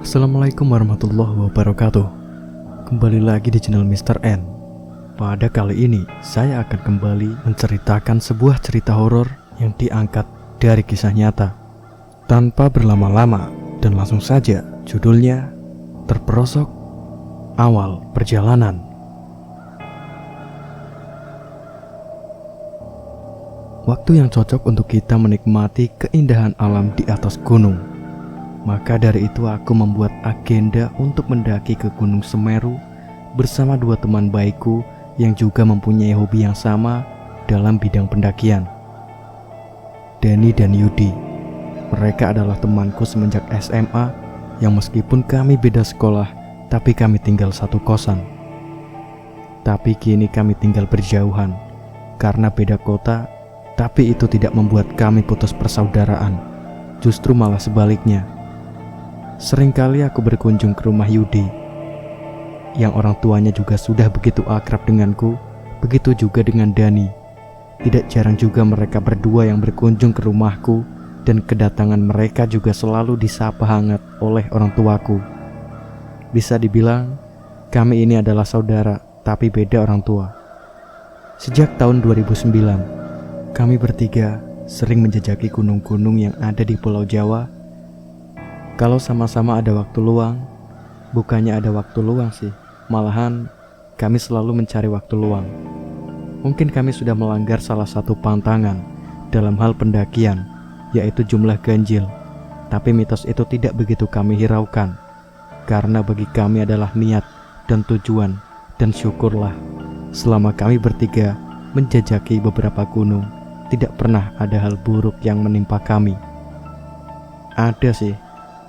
Assalamualaikum warahmatullahi wabarakatuh. Kembali lagi di channel Mr. N. Pada kali ini saya akan kembali menceritakan sebuah cerita horor yang diangkat dari kisah nyata. Tanpa berlama-lama dan langsung saja, judulnya Terperosok Awal Perjalanan. Waktu yang cocok untuk kita menikmati keindahan alam di atas gunung. Maka dari itu aku membuat agenda untuk mendaki ke Gunung Semeru bersama dua teman baikku yang juga mempunyai hobi yang sama dalam bidang pendakian. Denny dan Yudi. Mereka adalah temanku semenjak SMA yang meskipun kami beda sekolah, tapi kami tinggal satu kosan. Tapi kini kami tinggal berjauhan karena beda kota, tapi itu tidak membuat kami putus persaudaraan. Justru malah sebaliknya. Seringkali aku berkunjung ke rumah Yudi, yang orang tuanya juga sudah begitu akrab denganku, begitu juga dengan Dani. Tidak jarang juga mereka berdua yang berkunjung ke rumahku, dan kedatangan mereka juga selalu disapa hangat oleh orang tuaku. Bisa dibilang, kami ini adalah saudara, tapi beda orang tua. Sejak tahun 2009, kami bertiga sering menjajaki gunung-gunung yang ada di Pulau Jawa. Kalau sama-sama ada waktu luang, bukannya ada waktu luang sih, malahan kami selalu mencari waktu luang. Mungkin kami sudah melanggar salah satu pantangan dalam hal pendakian, yaitu jumlah ganjil. Tapi mitos itu tidak begitu kami hiraukan, karena bagi kami adalah niat dan tujuan. Dan syukurlah, selama kami bertiga menjajaki beberapa gunung, tidak pernah ada hal buruk yang menimpa kami. Ada sih,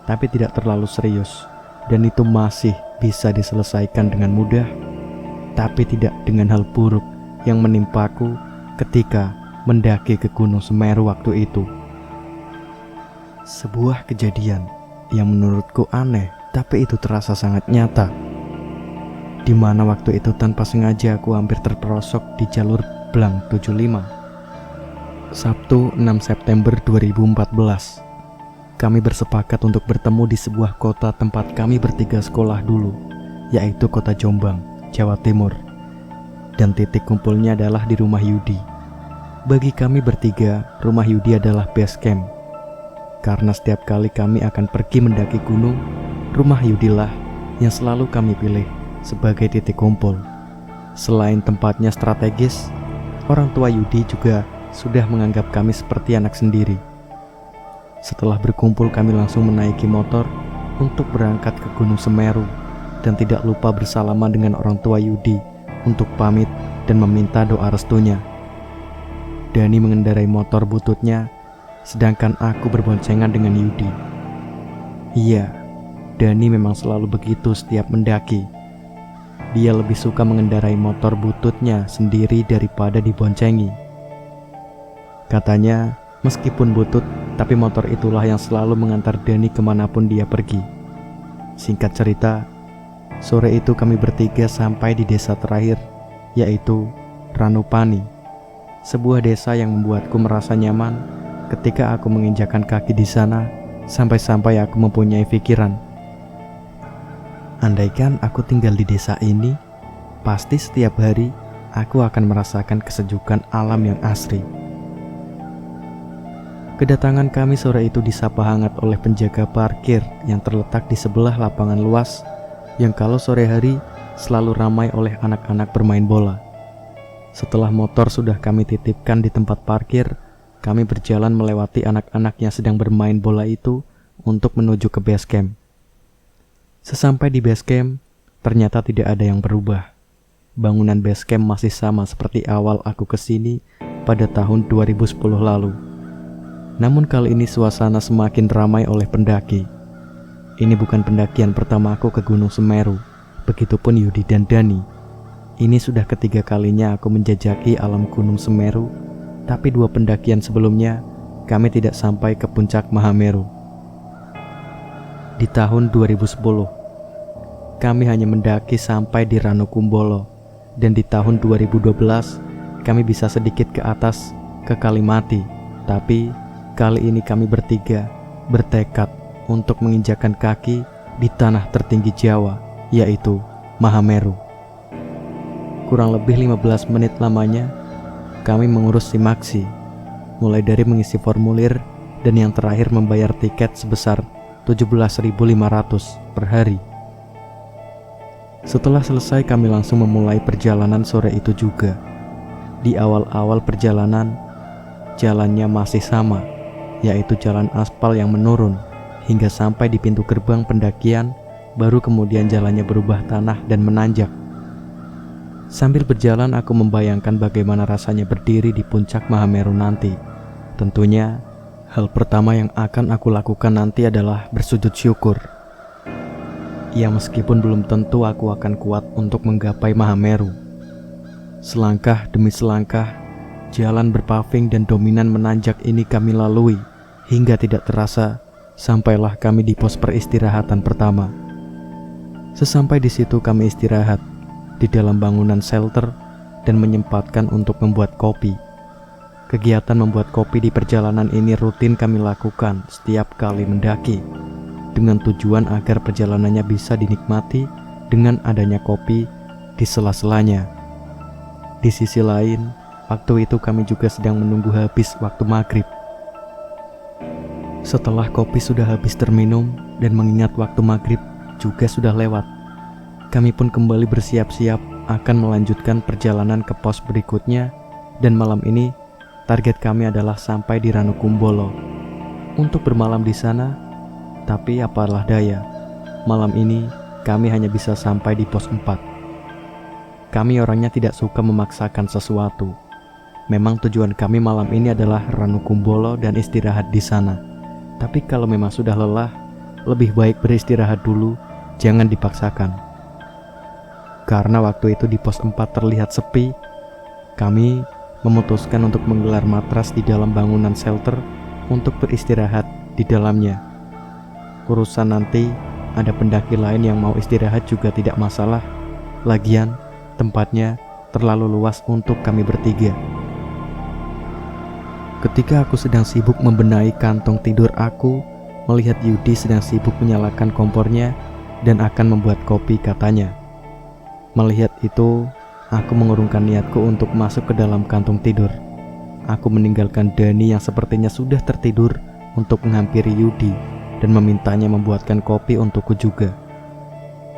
tapi tidak terlalu serius, dan itu masih bisa diselesaikan dengan mudah, tapi tidak dengan hal buruk yang menimpaku ketika mendaki ke Gunung Semeru waktu itu. Sebuah kejadian yang menurutku aneh, tapi itu terasa sangat nyata, di mana waktu itu tanpa sengaja aku hampir terperosok di jalur Blang 75. Sabtu 6 September 2014. Kami bersepakat untuk bertemu di sebuah kota tempat kami bertiga sekolah dulu, yaitu kota Jombang, Jawa Timur. Dan titik kumpulnya adalah di rumah Yudi. Bagi kami bertiga, rumah Yudi adalah base camp. Karena setiap kali kami akan pergi mendaki gunung, rumah Yudi lah yang selalu kami pilih sebagai titik kumpul. Selain tempatnya strategis, orang tua Yudi juga sudah menganggap kami seperti anak sendiri. Setelah berkumpul, kami langsung menaiki motor untuk berangkat ke Gunung Semeru dan tidak lupa bersalaman dengan orang tua Yudi untuk pamit dan meminta doa restunya. Dani mengendarai motor bututnya, sedangkan aku berboncengan dengan Yudi. Iya, Dani memang selalu begitu setiap mendaki. Dia lebih suka mengendarai motor bututnya sendiri daripada diboncengi. Katanya, meskipun butut, tapi motor itulah yang selalu mengantar Dani kemanapun dia pergi. Singkat cerita, sore itu kami bertiga sampai di desa terakhir, yaitu Ranupani. Sebuah desa yang membuatku merasa nyaman ketika aku menginjakan kaki di sana, sampai-sampai aku mempunyai pikiran. Andaikan aku tinggal di desa ini, pasti setiap hari aku akan merasakan kesejukan alam yang asri. Kedatangan kami sore itu disapa hangat oleh penjaga parkir yang terletak di sebelah lapangan luas yang kalau sore hari selalu ramai oleh anak-anak bermain bola. Setelah motor sudah kami titipkan di tempat parkir, kami berjalan melewati anak-anak yang sedang bermain bola itu untuk menuju ke base camp. Sesampai di base camp, ternyata tidak ada yang berubah. Bangunan base camp masih sama seperti awal aku kesini pada tahun 2010 lalu. Namun kali ini suasana semakin ramai oleh pendaki. Ini bukan pendakian pertama aku ke Gunung Semeru, begitupun Yudi dan Dani. Ini sudah ketiga kalinya aku menjajaki alam Gunung Semeru, tapi dua pendakian sebelumnya kami tidak sampai ke puncak Mahameru. Di tahun 2010, kami hanya mendaki sampai di Ranukumbolo, dan di tahun 2012 kami bisa sedikit ke atas ke Kalimati, tapi kali ini kami bertiga bertekad untuk menginjakan kaki di tanah tertinggi Jawa, yaitu Mahameru. Kurang lebih 15 menit lamanya kami mengurus simaksi, mulai dari mengisi formulir dan yang terakhir membayar tiket sebesar 17.500 per hari. Setelah selesai kami langsung memulai perjalanan sore itu juga. Di awal-awal perjalanan, jalannya masih sama, yaitu jalan aspal yang menurun hingga sampai di pintu gerbang pendakian, baru kemudian jalannya berubah tanah dan menanjak. Sambil berjalan aku membayangkan bagaimana rasanya berdiri di puncak Mahameru nanti. Tentunya, hal pertama yang akan aku lakukan nanti adalah bersujud syukur. Ya meskipun belum tentu aku akan kuat untuk menggapai Mahameru. Selangkah demi selangkah, jalan berpaving dan dominan menanjak ini kami lalui, hingga tidak terasa sampailah kami di pos peristirahatan pertama. Sesampai di situ kami istirahat di dalam bangunan shelter dan menyempatkan untuk membuat kopi. Kegiatan membuat kopi di perjalanan ini rutin kami lakukan setiap kali mendaki, dengan tujuan agar perjalanannya bisa dinikmati dengan adanya kopi di sela-selanya. Di sisi lain, waktu itu kami juga sedang menunggu habis waktu maghrib. Setelah kopi sudah habis terminum dan mengingat waktu maghrib juga sudah lewat, kami pun kembali bersiap-siap akan melanjutkan perjalanan ke pos berikutnya, dan malam ini target kami adalah sampai di Ranukumbolo untuk bermalam di sana. Tapi apalah daya, malam ini kami hanya bisa sampai di pos 4. Kami orangnya tidak suka memaksakan sesuatu. Memang tujuan kami malam ini adalah Ranukumbolo dan istirahat di sana. Tapi kalau memang sudah lelah, lebih baik beristirahat dulu, jangan dipaksakan. Karena waktu itu di pos 4 terlihat sepi, kami memutuskan untuk menggelar matras di dalam bangunan shelter untuk beristirahat di dalamnya. Urusan nanti ada pendaki lain yang mau istirahat juga tidak masalah. Lagian tempatnya terlalu luas untuk kami bertiga. Ketika aku sedang sibuk membenahi kantong tidur aku, melihat Yudi sedang sibuk menyalakan kompornya dan akan membuat kopi katanya. Melihat itu, aku mengurungkan niatku untuk masuk ke dalam kantung tidur. Aku meninggalkan Dani yang sepertinya sudah tertidur untuk menghampiri Yudi dan memintanya membuatkan kopi untukku juga.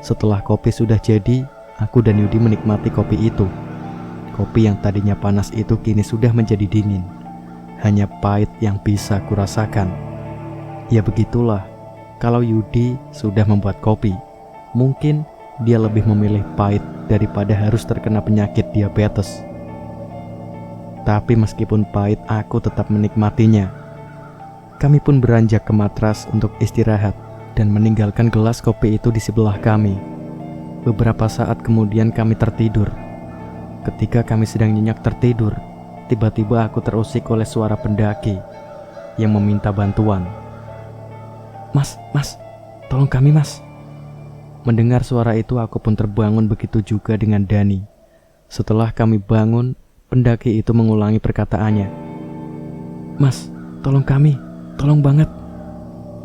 Setelah kopi sudah jadi, aku dan Yudi menikmati kopi itu. Kopi yang tadinya panas itu kini sudah menjadi dingin. Hanya pahit yang bisa kurasakan. Ya begitulah, kalau Yudi sudah membuat kopi, mungkin dia lebih memilih pahit daripada harus terkena penyakit diabetes. Tapi meskipun pahit, aku tetap menikmatinya. Kami pun beranjak ke matras untuk istirahat dan meninggalkan gelas kopi itu di sebelah kami. Beberapa saat kemudian kami tertidur. Ketika kami sedang nyenyak tertidur, tiba-tiba aku terusik oleh suara pendaki yang meminta bantuan. Mas, tolong kami mas." Mendengar suara itu aku pun terbangun, begitu juga dengan Dani. Setelah kami bangun, pendaki itu mengulangi perkataannya. "Mas, tolong kami, tolong banget,"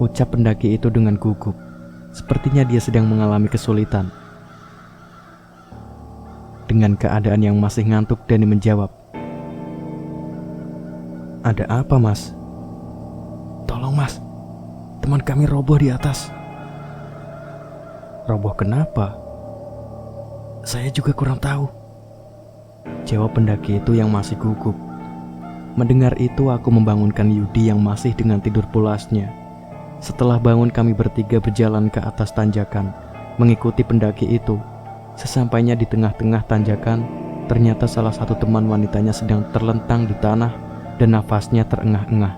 ucap pendaki itu dengan gugup. Sepertinya dia sedang mengalami kesulitan. Dengan keadaan yang masih ngantuk, Dani menjawab, "Ada apa mas?" "Tolong mas, teman kami roboh di atas." "Roboh kenapa?" "Saya juga kurang tahu," jawab pendaki itu yang masih gugup. Mendengar itu aku membangunkan Yudi yang masih dengan tidur pulasnya. Setelah bangun kami bertiga berjalan ke atas tanjakan, mengikuti pendaki itu. Sesampainya di tengah-tengah tanjakan, ternyata salah satu teman wanitanya sedang terlentang di tanah dan nafasnya terengah-engah.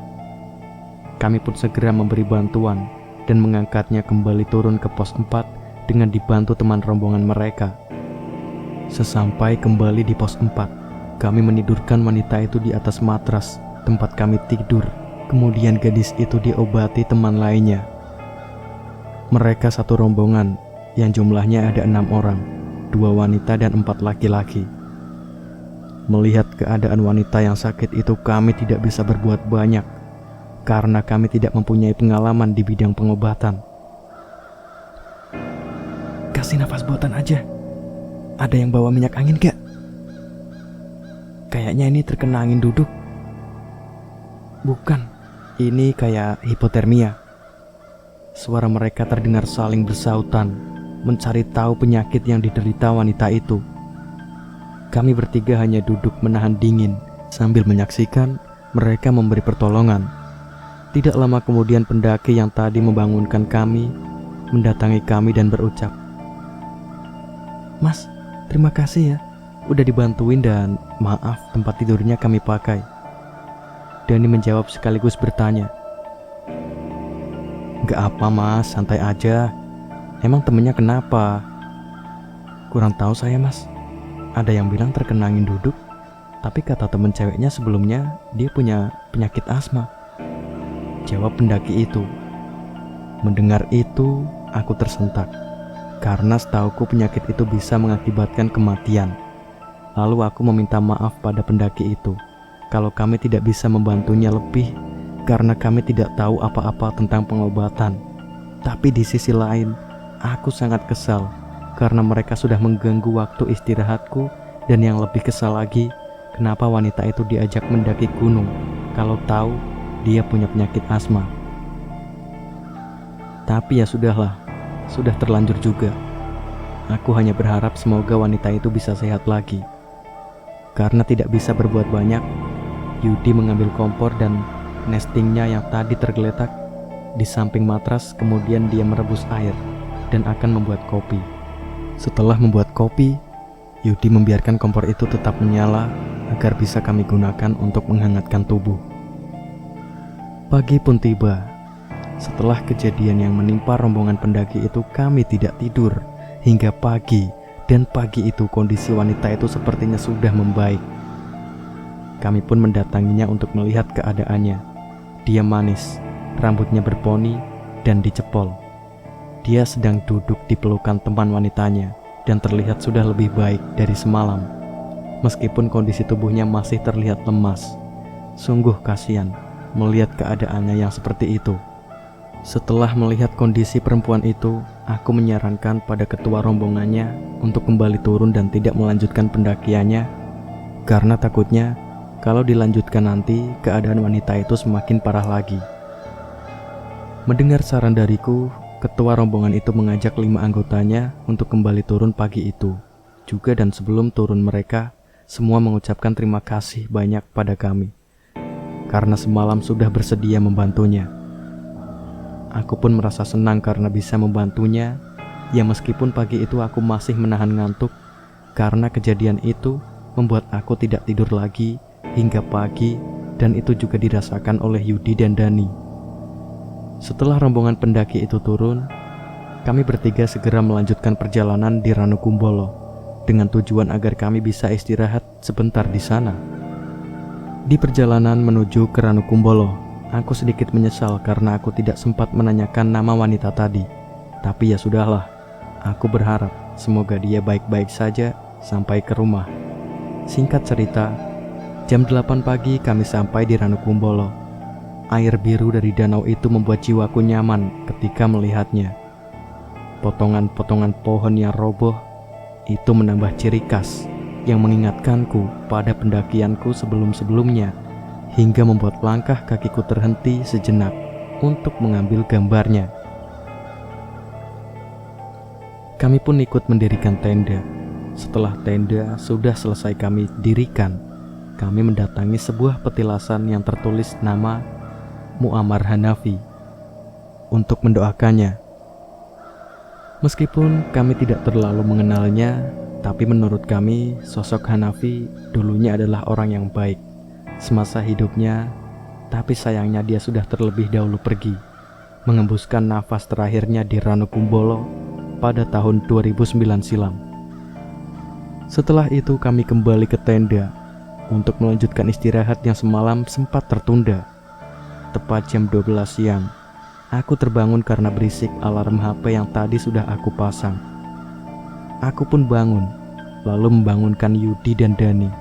Kami pun segera memberi bantuan dan mengangkatnya kembali turun ke pos 4 dengan dibantu teman rombongan mereka. Sesampai kembali di pos 4, kami menidurkan wanita itu di atas matras tempat kami tidur. Kemudian gadis itu diobati teman lainnya. Mereka satu rombongan yang jumlahnya ada 6 orang, 2 wanita dan 4 laki-laki. Melihat keadaan wanita yang sakit itu, kami tidak bisa berbuat banyak karena kami tidak mempunyai pengalaman di bidang pengobatan. kasih nafas buatan aja. Ada yang bawa minyak angin gak? Kayaknya ini terkena angin duduk. Bukan, ini kayak hipotermia. Suara mereka terdengar saling bersautan, mencari tahu penyakit yang diderita wanita itu. Kami bertiga hanya duduk menahan dingin sambil menyaksikan mereka memberi pertolongan. Tidak lama kemudian pendaki yang tadi membangunkan kami mendatangi kami dan berucap, "Mas, terima kasih ya, udah dibantuin dan maaf tempat tidurnya kami pakai." Dani menjawab sekaligus bertanya, "Gak apa mas, santai aja. Emang temennya kenapa?" "Kurang tahu saya mas. Ada yang bilang terkena angin duduk, tapi kata temen ceweknya sebelumnya dia punya penyakit asma," jawab pendaki itu. Mendengar itu, aku tersentak. Karena setauku penyakit itu bisa mengakibatkan kematian. Lalu aku meminta maaf pada pendaki itu kalau kami tidak bisa membantunya lebih karena kami tidak tahu apa-apa tentang pengobatan. Tapi di sisi lain, aku sangat kesal karena mereka sudah mengganggu waktu istirahatku, dan yang lebih kesal lagi, kenapa wanita itu diajak mendaki gunung kalau tahu dia punya penyakit asma. Tapi ya sudahlah, sudah terlanjur juga. Aku hanya berharap semoga wanita itu bisa sehat lagi. Karena tidak bisa berbuat banyak, Yudi mengambil kompor dan nestingnya yang tadi tergeletak di samping matras, kemudian dia merebus air dan akan membuat kopi. Setelah membuat kopi, Yudi membiarkan kompor itu tetap menyala agar bisa kami gunakan untuk menghangatkan tubuh. Pagi pun tiba. Setelah kejadian yang menimpa rombongan pendaki itu, kami tidak tidur hingga pagi, dan pagi itu kondisi wanita itu sepertinya sudah membaik. Kami pun mendatanginya untuk melihat keadaannya. Dia manis, rambutnya berponi dan dicepol. Dia sedang duduk di pelukan teman wanitanya dan terlihat sudah lebih baik dari semalam. Meskipun kondisi tubuhnya masih terlihat lemas. Sungguh kasihan melihat keadaannya yang seperti itu. Setelah melihat kondisi perempuan itu, aku menyarankan pada ketua rombongannya untuk kembali turun dan tidak melanjutkan pendakiannya, karena takutnya kalau dilanjutkan nanti keadaan wanita itu semakin parah lagi. Mendengar saran dariku, ketua rombongan itu mengajak 5 anggotanya untuk kembali turun pagi itu juga, dan sebelum turun mereka semua mengucapkan terima kasih banyak pada kami karena semalam sudah bersedia membantunya. Aku pun merasa senang karena bisa membantunya. Ya meskipun pagi itu aku masih menahan ngantuk, karena kejadian itu membuat aku tidak tidur lagi hingga pagi, dan itu juga dirasakan oleh Yudi dan Dani. Setelah rombongan pendaki itu turun, kami bertiga segera melanjutkan perjalanan di Ranukumbolo dengan tujuan agar kami bisa istirahat sebentar di sana. Di perjalanan menuju ke Ranukumbolo, aku sedikit menyesal karena aku tidak sempat menanyakan nama wanita tadi. Tapi ya sudahlah, aku berharap semoga dia baik-baik saja sampai ke rumah. Singkat cerita, jam 8 pagi kami sampai di Ranukumbolo. Air biru dari danau itu membuat jiwaku nyaman ketika melihatnya. Potongan-potongan pohon yang roboh itu menambah ciri khas yang mengingatkanku pada pendakianku sebelum-sebelumnya, hingga membuat langkah kakiku terhenti sejenak untuk mengambil gambarnya. Kami pun ikut mendirikan tenda. Setelah tenda sudah selesai kami dirikan, kami mendatangi sebuah petilasan yang tertulis nama Muammar Hanafi untuk mendoakannya. Meskipun kami tidak terlalu mengenalnya, tapi menurut kami sosok Hanafi dulunya adalah orang yang baik semasa hidupnya, tapi sayangnya dia sudah terlebih dahulu pergi, mengembuskan nafas terakhirnya di Ranukumbolo pada tahun 2009 silam. Setelah itu kami kembali ke tenda untuk melanjutkan istirahat yang semalam sempat tertunda. Tepat jam 12 siang, aku terbangun karena berisik alarm HP yang tadi sudah aku pasang. Aku pun bangun, lalu membangunkan Yudi dan Dani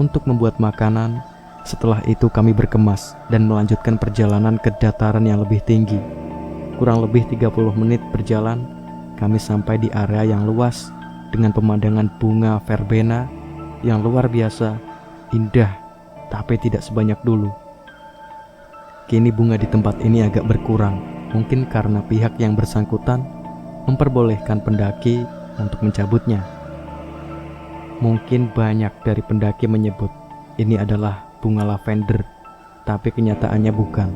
untuk membuat makanan. Setelah itu kami berkemas dan melanjutkan perjalanan ke dataran yang lebih tinggi. Kurang lebih 30 menit berjalan, kami sampai di area yang luas dengan pemandangan bunga verbena yang luar biasa indah, tapi tidak sebanyak dulu. Kini bunga di tempat ini agak berkurang, mungkin karena pihak yang bersangkutan memperbolehkan pendaki untuk mencabutnya. Mungkin banyak dari pendaki menyebut ini adalah bunga lavender, tapi kenyataannya bukan.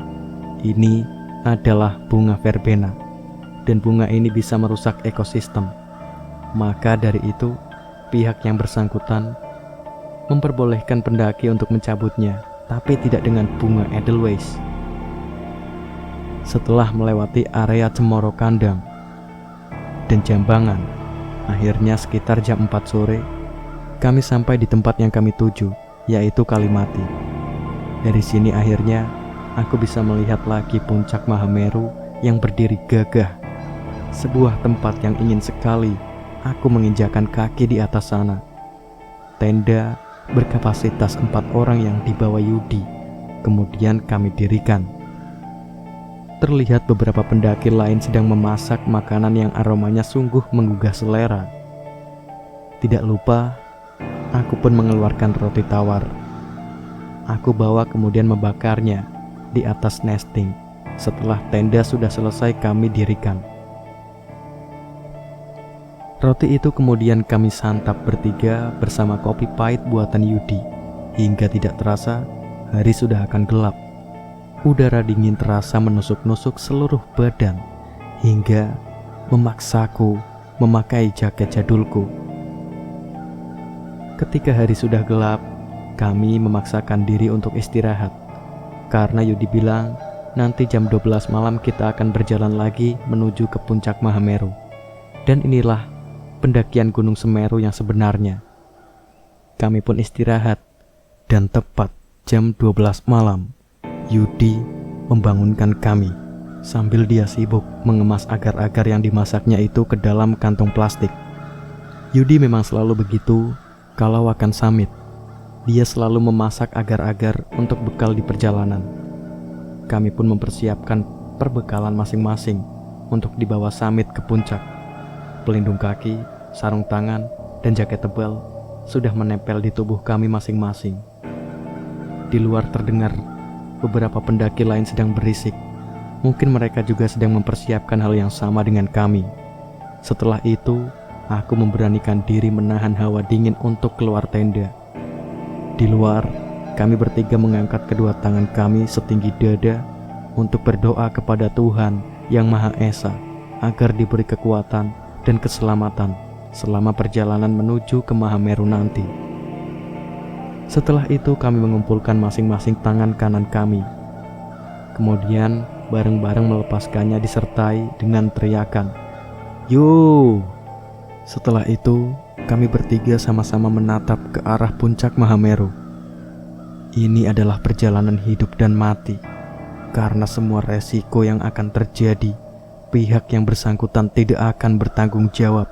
Ini adalah bunga verbena, dan bunga ini bisa merusak ekosistem. Maka dari itu, pihak yang bersangkutan memperbolehkan pendaki untuk mencabutnya, tapi tidak dengan bunga edelweiss. Setelah melewati area Cemoro Kandang dan Jambangan, akhirnya sekitar jam 4 sore, kami sampai di tempat yang kami tuju, yaitu Kalimati. Dari sini akhirnya aku bisa melihat lagi puncak Mahameru yang berdiri gagah. Sebuah tempat yang ingin sekali aku menginjakan kaki di atas sana. Tenda berkapasitas 4 orang yang dibawa Yudi, kemudian kami dirikan. Terlihat beberapa pendaki lain sedang memasak makanan yang aromanya sungguh menggugah selera. Tidak lupa, aku pun mengeluarkan roti tawar. Aku bawa kemudian membakarnya di atas nesting setelah tenda sudah selesai kami dirikan. Roti itu kemudian kami santap bertiga bersama kopi pahit buatan Yudi. Hingga tidak terasa, hari sudah akan gelap. Udara dingin terasa menusuk-nusuk seluruh badan hingga memaksaku memakai jaket jadulku. Ketika hari sudah gelap, kami memaksakan diri untuk istirahat. Karena Yudi bilang, nanti jam 12 malam kita akan berjalan lagi menuju ke puncak Mahameru. Dan inilah pendakian Gunung Semeru yang sebenarnya. Kami pun istirahat, dan tepat jam 12 malam, Yudi membangunkan kami sambil dia sibuk mengemas agar-agar yang dimasaknya itu ke dalam kantong plastik. Yudi memang selalu begitu kalau akan summit. Dia selalu memasak agar-agar untuk bekal di perjalanan. Kami pun mempersiapkan perbekalan masing-masing untuk dibawa summit ke puncak. Pelindung kaki, sarung tangan, dan jaket tebal sudah menempel di tubuh kami masing-masing. Di luar terdengar beberapa pendaki lain sedang berisik. Mungkin mereka juga sedang mempersiapkan hal yang sama dengan kami. Setelah itu, aku memberanikan diri menahan hawa dingin untuk keluar tenda. Di luar, kami bertiga mengangkat kedua tangan kami setinggi dada untuk berdoa kepada Tuhan Yang Maha Esa agar diberi kekuatan dan keselamatan selama perjalanan menuju ke Mahameru nanti. Setelah itu kami mengumpulkan masing-masing tangan kanan kami. Kemudian bareng-bareng melepaskannya disertai dengan teriakan, "Yo!" Setelah itu kami bertiga sama-sama menatap ke arah puncak Mahameru. Ini adalah perjalanan hidup dan mati. Karena semua resiko yang akan terjadi, pihak yang bersangkutan tidak akan bertanggung jawab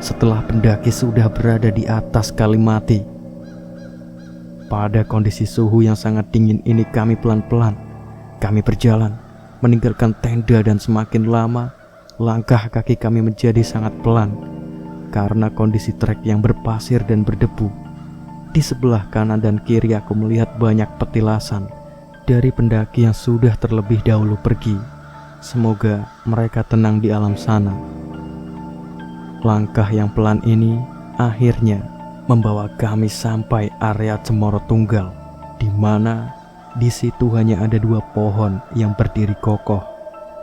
setelah pendaki sudah berada di atas Kalimati. Pada kondisi suhu yang sangat dingin ini kami pelan-pelan berjalan, meninggalkan tenda dan semakin lama, langkah kaki kami menjadi sangat pelan karena kondisi trek yang berpasir dan berdebu. Di sebelah kanan dan kiri aku melihat banyak petilasan dari pendaki yang sudah terlebih dahulu pergi. Semoga mereka tenang di alam sana. Langkah yang pelan ini akhirnya membawa kami sampai area Cemoro Tunggal, di mana di situ hanya ada 2 pohon yang berdiri kokoh.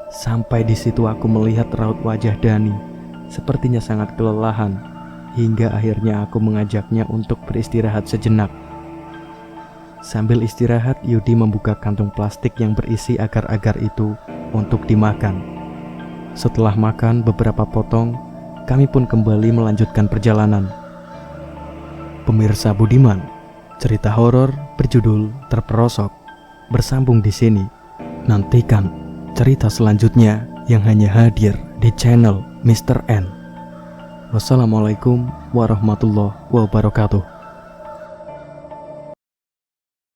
Sampai di situ aku melihat raut wajah Dani, sepertinya sangat kelelahan, hingga akhirnya aku mengajaknya untuk beristirahat sejenak. Sambil istirahat, Yudi membuka kantong plastik yang berisi agar-agar itu untuk dimakan. Setelah makan beberapa potong, kami pun kembali melanjutkan perjalanan. Pemirsa budiman, cerita horor berjudul Terperosok bersambung di sini. Nantikan cerita selanjutnya yang hanya hadir di channel Mr. N. Wassalamualaikum warahmatullahi wabarakatuh.